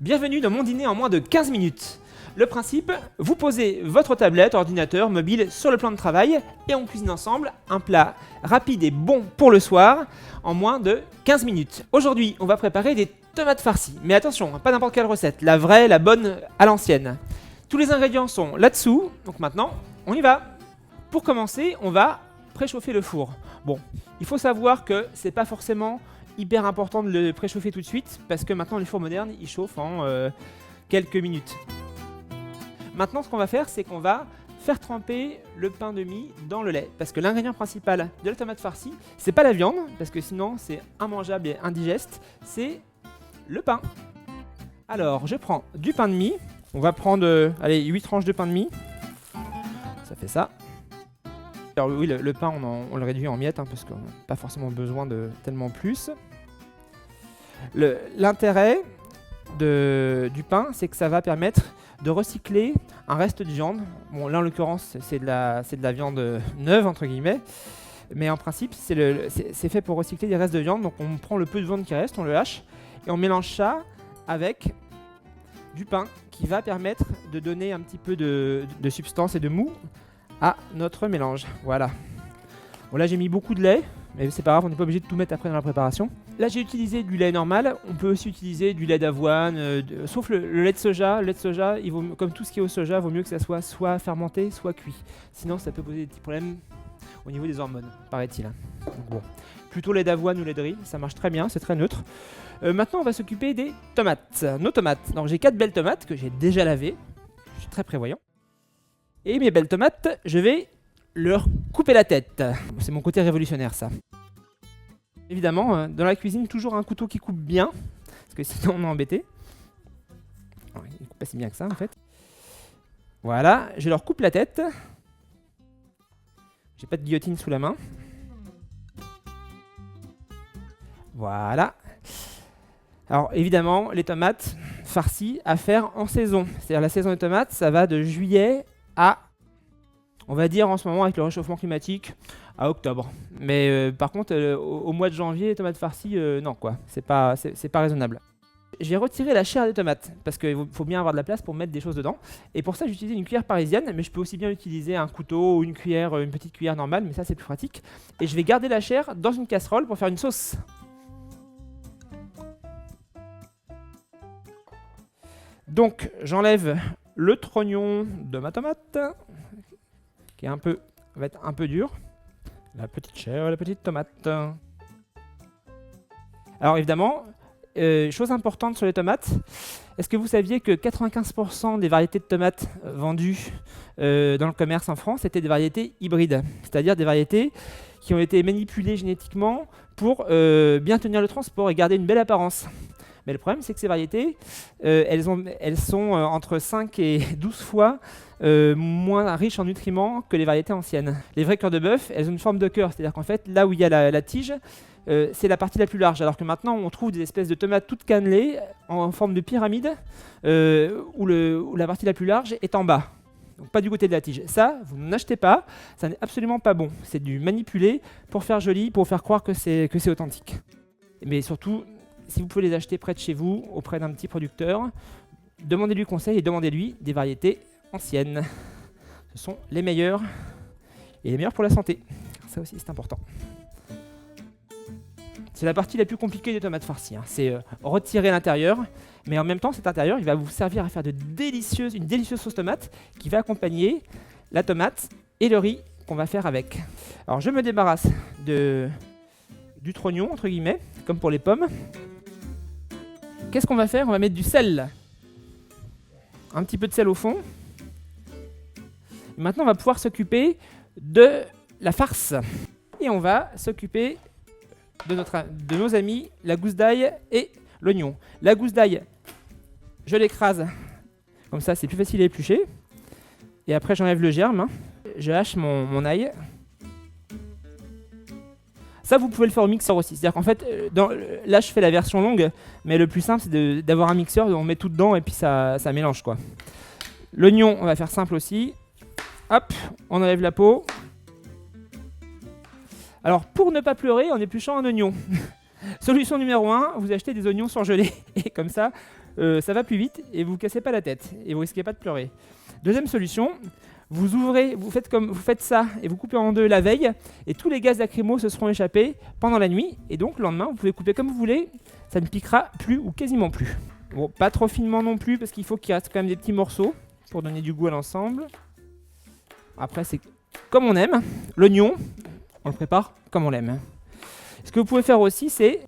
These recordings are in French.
Bienvenue dans mon dîner en moins de 15 minutes. Le principe, vous posez votre tablette, ordinateur, mobile sur le plan de travail et on cuisine ensemble un plat rapide et bon pour le soir en moins de 15 minutes. Aujourd'hui, on va préparer des tomates farcies. Mais attention, pas n'importe quelle recette, la vraie, la bonne à l'ancienne. Tous les ingrédients sont là-dessous, donc maintenant, on y va. Pour commencer, on va préchauffer le four. Bon, il faut savoir que c'est pas forcément hyper important de le préchauffer tout de suite parce que maintenant les fours modernes, ils chauffent en quelques minutes. Maintenant, ce qu'on va faire, c'est qu'on va faire tremper le pain de mie dans le lait. Parce que l'ingrédient principal de la tomate farcie, c'est pas la viande, parce que sinon c'est immangeable et indigeste, c'est le pain. Alors, je prends du pain de mie. On va prendre 8 tranches de pain de mie. Ça fait ça. Alors oui, le pain, on le réduit en miettes, parce qu'on n'a pas forcément besoin de tellement plus. L'intérêt du pain, c'est que ça va permettre de recycler un reste de viande. Bon, là en l'occurrence c'est de la viande neuve entre guillemets, mais en principe c'est fait pour recycler des restes de viande. Donc on prend le peu de viande qui reste, on le hache et on mélange ça avec du pain qui va permettre de donner un petit peu de substance et de mou à notre mélange. Voilà. Bon, là j'ai mis beaucoup de lait, mais c'est pas grave, on n'est pas obligé de tout mettre après dans la préparation. Là j'ai utilisé du lait normal, on peut aussi utiliser du lait d'avoine, sauf le lait de soja. Le lait de soja, comme tout ce qui est au soja, il vaut mieux que ça soit fermenté, soit cuit. Sinon ça peut poser des petits problèmes au niveau des hormones, paraît-il. Donc bon, plutôt lait d'avoine ou lait de riz, ça marche très bien, c'est très neutre. Maintenant on va s'occuper des tomates, nos tomates. Donc j'ai 4 belles tomates que j'ai déjà lavées, je suis très prévoyant. Et mes belles tomates, je vais leur couper la tête. C'est mon côté révolutionnaire ça. Évidemment, dans la cuisine, toujours un couteau qui coupe bien, parce que sinon on est embêté. Alors, il coupe pas si bien que ça en fait. Voilà, je leur coupe la tête. J'ai pas de guillotine sous la main. Voilà. Alors évidemment, les tomates farcies à faire en saison. C'est-à-dire la saison des tomates, ça va de juillet à, on va dire en ce moment avec le réchauffement climatique, à octobre. Mais par contre, au mois de janvier, les tomates farcies, non quoi, c'est pas raisonnable. J'ai retiré la chair des tomates parce qu'il faut bien avoir de la place pour mettre des choses dedans. Et pour ça, j'ai utilisé une cuillère parisienne, mais je peux aussi bien utiliser un couteau ou une petite cuillère normale, mais ça c'est plus pratique. Et je vais garder la chair dans une casserole pour faire une sauce. Donc, j'enlève le trognon de ma tomate, qui va être un peu dur. La petite chair, la petite tomate. Alors évidemment, chose importante sur les tomates, est-ce que vous saviez que 95% des variétés de tomates vendues dans le commerce en France étaient des variétés hybrides, c'est-à-dire des variétés qui ont été manipulées génétiquement pour bien tenir le transport et garder une belle apparence. Mais le problème, c'est que ces variétés, elles sont entre 5 et 12 fois moins riches en nutriments que les variétés anciennes. Les vrais cœurs de bœuf, elles ont une forme de cœur, c'est-à-dire qu'en fait, là où il y a la tige, c'est la partie la plus large, alors que maintenant, on trouve des espèces de tomates toutes cannelées en forme de pyramide, où la partie la plus large est en bas. Donc pas du côté de la tige. Ça, vous n'achetez pas, ça n'est absolument pas bon. C'est du manipulé pour faire joli, pour faire croire que c'est authentique. Mais surtout, si vous pouvez les acheter près de chez vous, auprès d'un petit producteur, demandez-lui conseil et demandez-lui des variétés anciennes. Ce sont les meilleures et les meilleures pour la santé. Ça aussi, c'est important. C'est la partie la plus compliquée des tomates farcies. C'est retirer l'intérieur, mais en même temps, cet intérieur, il va vous servir à faire une délicieuse sauce tomate qui va accompagner la tomate et le riz qu'on va faire avec. Alors, je me débarrasse du trognon, entre guillemets, comme pour les pommes. Qu'est-ce qu'on va faire? On va mettre du sel. Un petit peu de sel au fond. Et maintenant, on va pouvoir s'occuper de la farce. Et on va s'occuper de nos amis, la gousse d'ail et l'oignon. La gousse d'ail, je l'écrase. Comme ça, c'est plus facile à éplucher. Et après, j'enlève le germe. Je hache mon ail. Ça, vous pouvez le faire au mixeur aussi. C'est-à-dire qu'en fait, là, je fais la version longue, mais le plus simple, c'est d'avoir un mixeur, on met tout dedans et puis ça mélange, quoi. L'oignon, on va faire simple aussi. Hop, on enlève la peau. Alors, pour ne pas pleurer en épluchant un oignon, solution numéro 1, vous achetez des oignons surgelés. Et comme ça, ça va plus vite et vous cassez pas la tête et vous risquez pas de pleurer. Deuxième solution, vous faites ça et vous coupez en deux la veille et tous les gaz lacrymaux se seront échappés pendant la nuit et donc le lendemain vous pouvez couper comme vous voulez, ça ne piquera plus ou quasiment plus. Bon, pas trop finement non plus parce qu'il faut qu'il reste quand même des petits morceaux pour donner du goût à l'ensemble. Après c'est comme on aime, l'oignon, on le prépare comme on l'aime. Ce que vous pouvez faire aussi c'est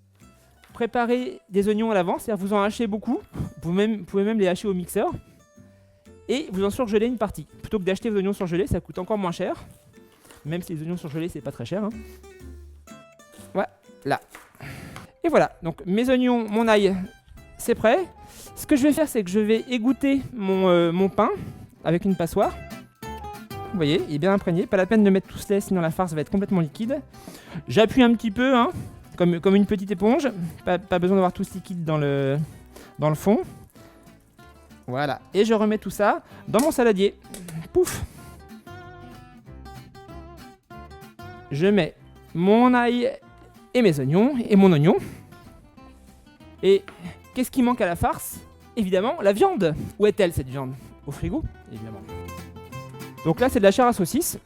préparer des oignons à l'avance, c'est-à-dire vous en hachez beaucoup, vous pouvez même les hacher au mixeur. Et vous en surgelez une partie. Plutôt que d'acheter vos oignons surgelés, ça coûte encore moins cher. Même si les oignons surgelés, c'est pas très cher. Hein. Voilà. Et voilà, donc mes oignons, mon ail, c'est prêt. Ce que je vais faire, c'est que je vais égoutter mon pain avec une passoire. Vous voyez, il est bien imprégné. Pas la peine de mettre tout ce lait, sinon la farce va être complètement liquide. J'appuie un petit peu, hein, comme une petite éponge. Pas besoin d'avoir tout ce liquide dans le fond. Voilà, et je remets tout ça dans mon saladier. Pouf! Je mets mon ail et mes oignons, et mon oignon. Et qu'est-ce qui manque à la farce? Évidemment, la viande. Où est-elle cette viande? Au frigo, évidemment. Donc là, c'est de la chair à saucisse,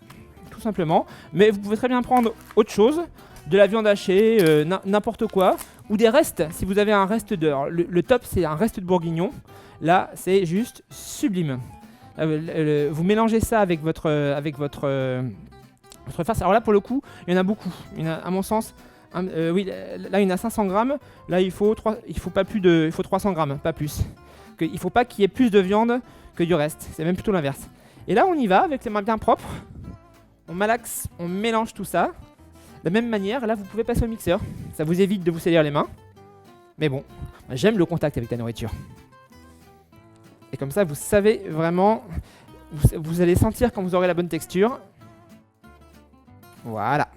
tout simplement. Mais vous pouvez très bien prendre autre chose, de la viande hachée, n'importe quoi, ou des restes. Si vous avez un reste de... Le top, c'est un reste de bourguignon. Là, c'est juste sublime. Vous mélangez ça avec votre farce. Alors là, pour le coup, il y en a beaucoup. Il y en a, à mon sens, oui, là, il y en a 500 grammes. Là, il faut 300 grammes, pas plus. Il ne faut pas qu'il y ait plus de viande que du reste. C'est même plutôt l'inverse. Et là, on y va avec les mains bien propres. On malaxe, on mélange tout ça. De la même manière, là, vous pouvez passer au mixeur. Ça vous évite de vous salir les mains. Mais bon, j'aime le contact avec la nourriture. Et comme ça, vous savez vraiment, vous allez sentir quand vous aurez la bonne texture. Voilà.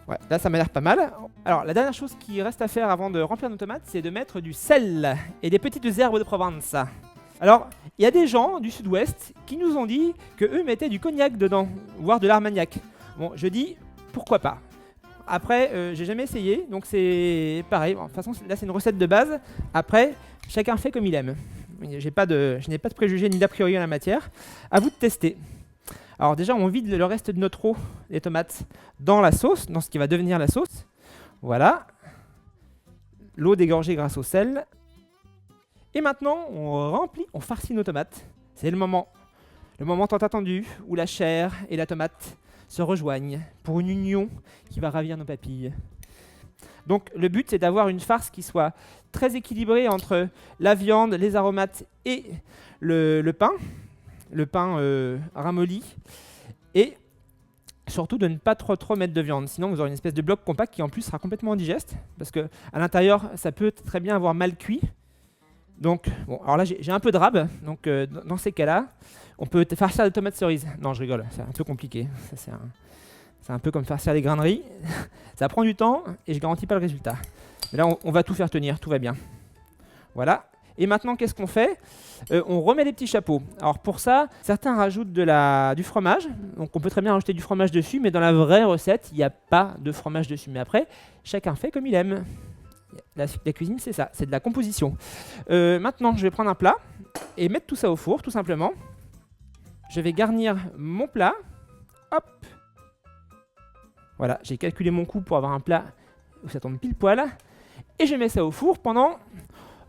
Ouais, là, ça m'a l'air pas mal. Alors, la dernière chose qui reste à faire avant de remplir nos tomates, c'est de mettre du sel et des petites herbes de Provence. Alors, il y a des gens du sud-ouest qui nous ont dit qu'eux mettaient du cognac dedans, voire de l'armagnac. Bon, je dis, pourquoi pas? Après, j'ai jamais essayé, donc c'est pareil. Bon, de toute façon, là, c'est une recette de base. Après, chacun fait comme il aime. Je n'ai pas de préjugés ni d'a priori en la matière. À vous de tester. Alors déjà, on vide le reste de notre eau, les tomates, dans la sauce, dans ce qui va devenir la sauce. Voilà. L'eau dégorgée grâce au sel. Et maintenant, on farcit nos tomates. C'est le moment tant attendu, où la chair et la tomate se rejoignent pour une union qui va ravir nos papilles. Donc le but, c'est d'avoir une farce qui soit très équilibrée entre la viande, les aromates et le pain ramolli, et surtout de ne pas trop mettre de viande, sinon vous aurez une espèce de bloc compact qui en plus sera complètement indigeste, parce que à l'intérieur, ça peut très bien avoir mal cuit. Donc, bon, alors là j'ai un peu de rab, donc dans ces cas-là, on peut farcir des tomates cerises. Non, je rigole, c'est un peu compliqué. C'est un peu comme farcir des grains de riz. Ça prend du temps et je garantis pas le résultat. Mais là, on va tout faire tenir, tout va bien. Voilà. Et maintenant, qu'est-ce qu'on fait? On remet des petits chapeaux. Alors pour ça, certains rajoutent du fromage. Donc on peut très bien rajouter du fromage dessus, mais dans la vraie recette, il n'y a pas de fromage dessus. Mais après, chacun fait comme il aime. La cuisine, c'est ça, c'est de la composition. Maintenant, je vais prendre un plat et mettre tout ça au four, tout simplement. Je vais garnir mon plat. Hop. Voilà, j'ai calculé mon coût pour avoir un plat où ça tombe pile poil. Et je mets ça au four pendant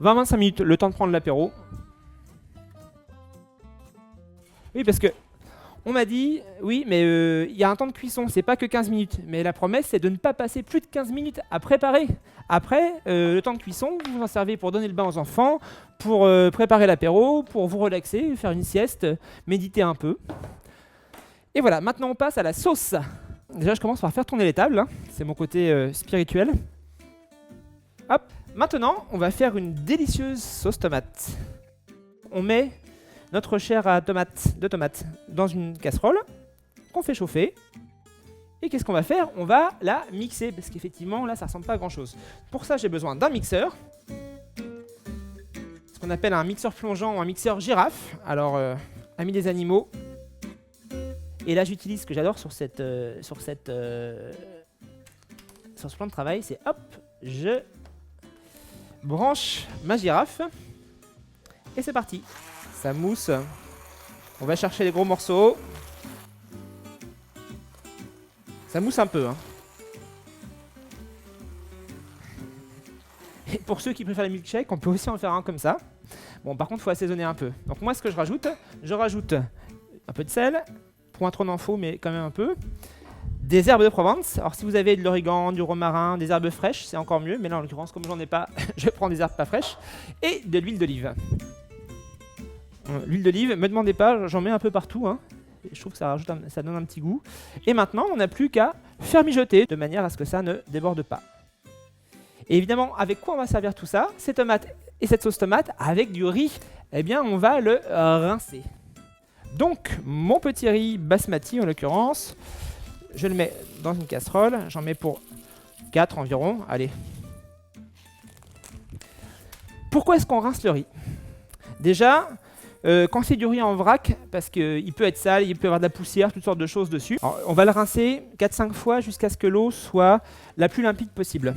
20-25 minutes, le temps de prendre l'apéro. Oui, parce que on m'a dit, oui, mais il y a un temps de cuisson, c'est pas que 15 minutes. Mais la promesse, c'est de ne pas passer plus de 15 minutes à préparer. Après, le temps de cuisson, vous en servez pour donner le bain aux enfants, pour préparer l'apéro, pour vous relaxer, faire une sieste, méditer un peu. Et voilà, maintenant on passe à la sauce. Déjà, je commence par faire tourner les tables, hein. C'est mon côté spirituel. Hop. Maintenant, on va faire une délicieuse sauce tomate. On met notre chair de tomate dans une casserole qu'on fait chauffer. Et qu'est-ce qu'on va faire? On va la mixer, parce qu'effectivement, là, ça ressemble pas à grand-chose. Pour ça, j'ai besoin d'un mixeur. Ce qu'on appelle un mixeur plongeant ou un mixeur girafe. Alors, ami des animaux. Et là, j'utilise ce que j'adore sur ce plan de travail, c'est hop, je branche ma girafe. Et c'est parti. Ça mousse. On va chercher les gros morceaux. Ça mousse un peu, hein. Et pour ceux qui préfèrent les milkshakes, on peut aussi en faire un comme ça. Bon, par contre, il faut assaisonner un peu. Donc moi, ce que je rajoute un peu de sel. Pour un trop d'en faut, mais quand même un peu. Des herbes de Provence. Alors si vous avez de l'origan, du romarin, des herbes fraîches, c'est encore mieux. Mais là, en l'occurrence, comme j'en ai pas, je prends des herbes pas fraîches. Et de l'huile d'olive. L'huile d'olive, me demandez pas, j'en mets un peu partout, hein. Je trouve que ça donne un petit goût. Et maintenant, on n'a plus qu'à faire mijoter de manière à ce que ça ne déborde pas. Et évidemment, avec quoi on va servir tout ça? Ces tomates et cette sauce tomate avec du riz. Eh bien, on va le rincer. Donc, mon petit riz basmati, en l'occurrence, je le mets dans une casserole. J'en mets pour 4 environ. Allez. Pourquoi est-ce qu'on rince le riz? Déjà, quand c'est du riz en vrac, parce qu'il peut être sale, il peut y avoir de la poussière, toutes sortes de choses dessus. Alors, on va le rincer 4-5 fois jusqu'à ce que l'eau soit la plus limpide possible.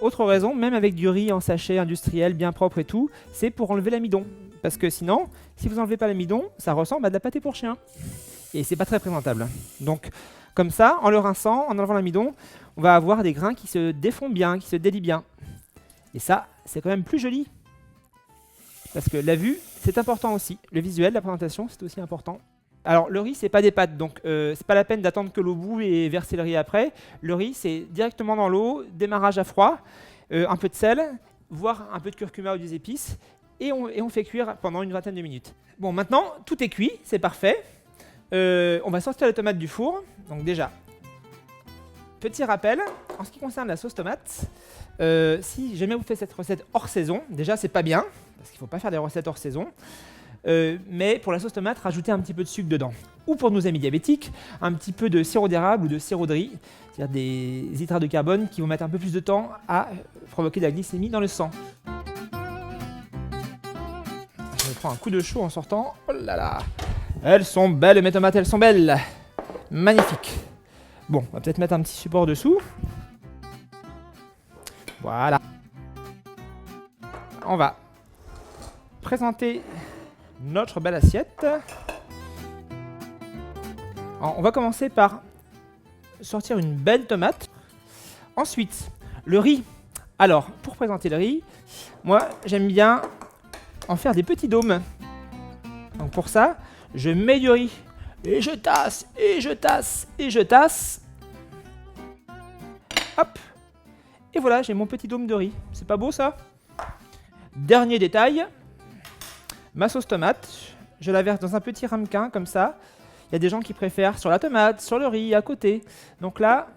Autre raison, même avec du riz en sachet industriel bien propre et tout, c'est pour enlever l'amidon. Parce que sinon, si vous n'enlevez pas l'amidon, ça ressemble à de la pâtée pour chien. Et c'est pas très présentable. Donc, comme ça, en le rinçant, en enlevant l'amidon, on va avoir des grains qui se défont bien, qui se délient bien. Et ça, c'est quand même plus joli. Parce que la vue, c'est important aussi. Le visuel, la présentation, c'est aussi important. Alors, le riz, c'est pas des pâtes, donc c'est pas la peine d'attendre que l'eau boue et verser le riz après. Le riz, c'est directement dans l'eau, démarrage à froid, un peu de sel, voire un peu de curcuma ou des épices, et on fait cuire pendant une vingtaine de minutes. Bon, maintenant, tout est cuit, c'est parfait. On va sortir les tomates du four. Donc déjà, petit rappel, en ce qui concerne la sauce tomate, si jamais vous faites cette recette hors saison, déjà c'est pas bien, parce qu'il ne faut pas faire des recettes hors saison, mais pour la sauce tomate, rajoutez un petit peu de sucre dedans. Ou pour nos amis diabétiques, un petit peu de sirop d'érable ou de sirop de riz, c'est-à-dire des hydrates de carbone qui vont mettre un peu plus de temps à provoquer de la glycémie dans le sang. Je me prends un coup de chaud en sortant. Oh là là! Elles sont belles, mes tomates, elles sont belles! Magnifique! Bon, on va peut-être mettre un petit support dessous. Voilà. On va présenter notre belle assiette. Alors, on va commencer par sortir une belle tomate. Ensuite, le riz. Alors, pour présenter le riz, moi, j'aime bien en faire des petits dômes. Donc pour ça, je mets du riz. Et je tasse, et je tasse, et je tasse. Hop. Et voilà, j'ai mon petit dôme de riz. C'est pas beau ça? Dernier détail. Ma sauce tomate, je la verse dans un petit ramequin comme ça. Il y a des gens qui préfèrent sur la tomate, sur le riz, à côté. Donc là,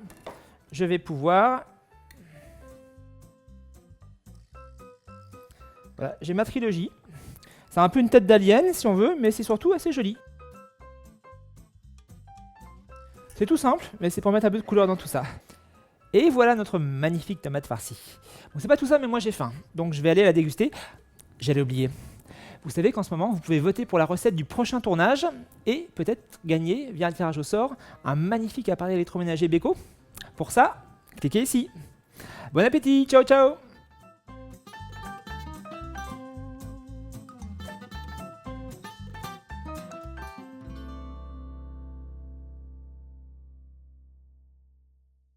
je vais pouvoir... Voilà, j'ai ma trilogie. C'est un peu une tête d'alien si on veut, mais c'est surtout assez joli. C'est tout simple, mais c'est pour mettre un peu de couleur dans tout ça. Et voilà notre magnifique tomate farcie. Bon, c'est pas tout ça, mais moi j'ai faim. Donc je vais aller la déguster. J'allais oublier. Vous savez qu'en ce moment, vous pouvez voter pour la recette du prochain tournage et peut-être gagner, via un tirage au sort, un magnifique appareil électroménager Beko. Pour ça, cliquez ici. Bon appétit, ciao ciao!